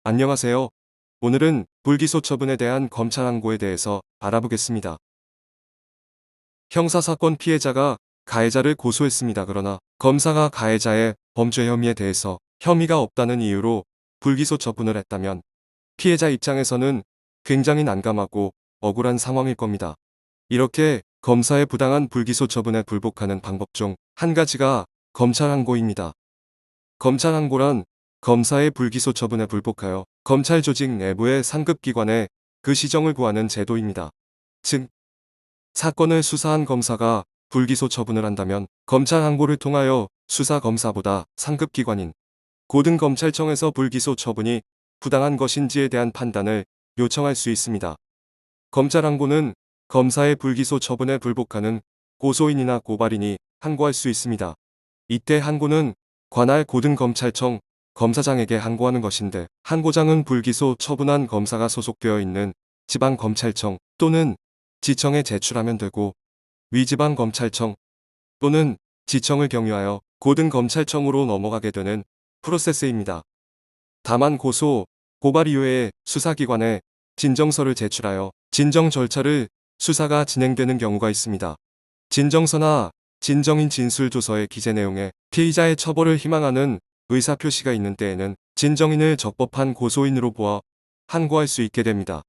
안녕하세요. 오늘은 불기소 처분에 대한 검찰 항고에 대해서 알아보겠습니다. 형사사건 피해자가 가해자를 고소했습니다. 그러나 검사가 가해자의 범죄 혐의에 대해서 혐의가 없다는 이유로 불기소 처분을 했다면 피해자 입장에서는 굉장히 난감하고 억울한 상황일 겁니다. 이렇게 검사의 부당한 불기소 처분에 불복하는 방법 중 한 가지가 검찰 항고입니다. 검찰 항고란 검사의 불기소 처분에 불복하여 검찰 조직 내부의 상급기관에 그 시정을 구하는 제도입니다. 즉, 사건을 수사한 검사가 불기소 처분을 한다면 검찰 항고를 통하여 수사검사보다 상급기관인 고등검찰청에서 불기소 처분이 부당한 것인지에 대한 판단을 요청할 수 있습니다. 검찰 항고는 검사의 불기소 처분에 불복하는 고소인이나 고발인이 항고할 수 있습니다. 이때 항고는 관할 고등검찰청 검사장에게 항고하는 것인데, 항고장은 불기소 처분한 검사가 소속되어 있는 지방검찰청 또는 지청에 제출하면 되고, 위지방검찰청 또는 지청을 경유하여 고등검찰청으로 넘어가게 되는 프로세스입니다. 다만 고소, 고발 이후에 수사기관에 진정서를 제출하여 진정 절차를 수사가 진행되는 경우가 있습니다. 진정서나 진정인 진술조서의 기재 내용에 피의자의 처벌을 희망하는 의사표시가 있는 때에는 진정인을 적법한 고소인으로 보아 항고할 수 있게 됩니다.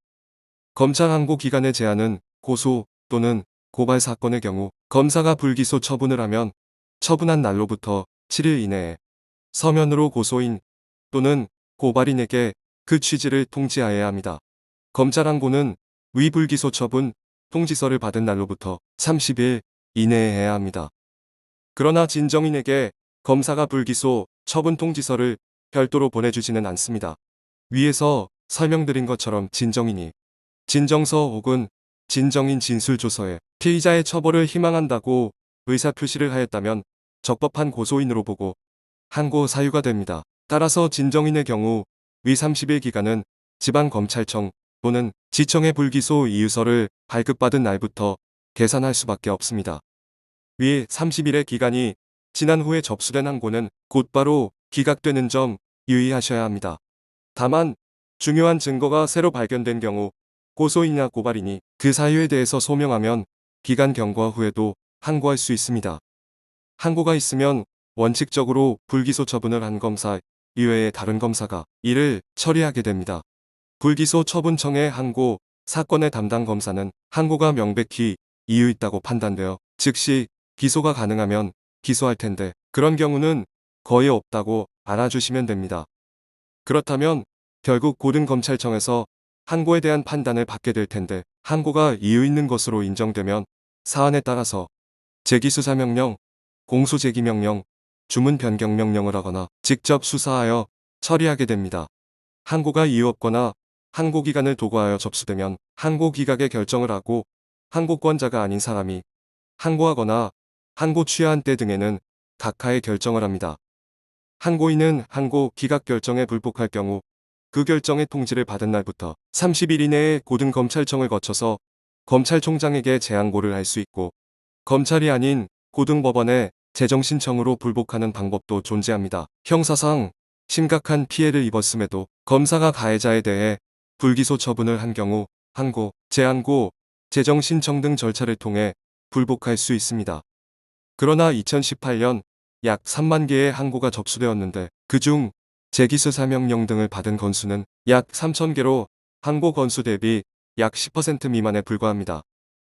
검찰 항고 기간의 제한은 고소 또는 고발 사건의 경우 검사가 불기소 처분을 하면 처분한 날로부터 7일 이내에 서면으로 고소인 또는 고발인에게 그 취지를 통지하여야 합니다. 검찰 항고는 위불기소 처분 통지서를 받은 날로부터 30일 이내에 해야 합니다. 그러나 진정인에게 검사가 불기소 처분 통지서를 별도로 보내주지는 않습니다. 위에서 설명드린 것처럼 진정인이 진정서 혹은 진정인 진술조서에 피의자의 처벌을 희망한다고 의사표시를 하였다면 적법한 고소인으로 보고 항고 사유가 됩니다. 따라서 진정인의 경우 위 30일 기간은 지방검찰청 또는 지청의 불기소 이유서를 발급받은 날부터 계산할 수밖에 없습니다. 위 30일의 기간이 지난 후에 접수된 항고는 곧바로 기각되는 점 유의하셔야 합니다. 다만 중요한 증거가 새로 발견된 경우 고소인이나 고발인이 그 사유에 대해서 소명하면 기간 경과 후에도 항고할 수 있습니다. 항고가 있으면 원칙적으로 불기소 처분을 한 검사 이외의 다른 검사가 이를 처리하게 됩니다. 불기소 처분청의 항고 사건의 담당 검사는 항고가 명백히 이유 있다고 판단되어 즉시 기소가 가능하면 기소할 텐데, 그런 경우는 거의 없다고 알아주시면 됩니다. 그렇다면 결국 고등검찰청에서 항고에 대한 판단을 받게 될 텐데, 항고가 이유 있는 것으로 인정되면 사안에 따라서 재기수사명령, 공소제기명령, 주문 변경명령을 하거나 직접 수사하여 처리하게 됩니다. 항고가 이유 없거나 항고기간을 도구하여 접수되면 항고 기각의 결정을 하고, 항고권자가 아닌 사람이 항고하거나 항고 취하한 때 등에는 각하의 결정을 합니다. 항고인은 항고 기각 결정에 불복할 경우 그 결정의 통지를 받은 날부터 30일 이내에 고등검찰청을 거쳐서 검찰총장에게 재항고를 할 수 있고, 검찰이 아닌 고등법원에 재정신청으로 불복하는 방법도 존재합니다. 형사상 심각한 피해를 입었음에도 검사가 가해자에 대해 불기소 처분을 한 경우 항고, 재항고, 재정신청 등 절차를 통해 불복할 수 있습니다. 그러나 2018년 약 3만 개의 항고가 접수되었는데, 그중 재기수사명령 등을 받은 건수는 약 3,000개로 항고 건수 대비 약 10% 미만에 불과합니다.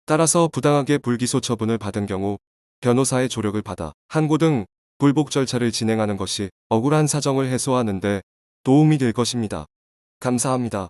따라서 부당하게 불기소 처분을 받은 경우 변호사의 조력을 받아 항고 등 불복 절차를 진행하는 것이 억울한 사정을 해소하는 데 도움이 될 것입니다. 감사합니다.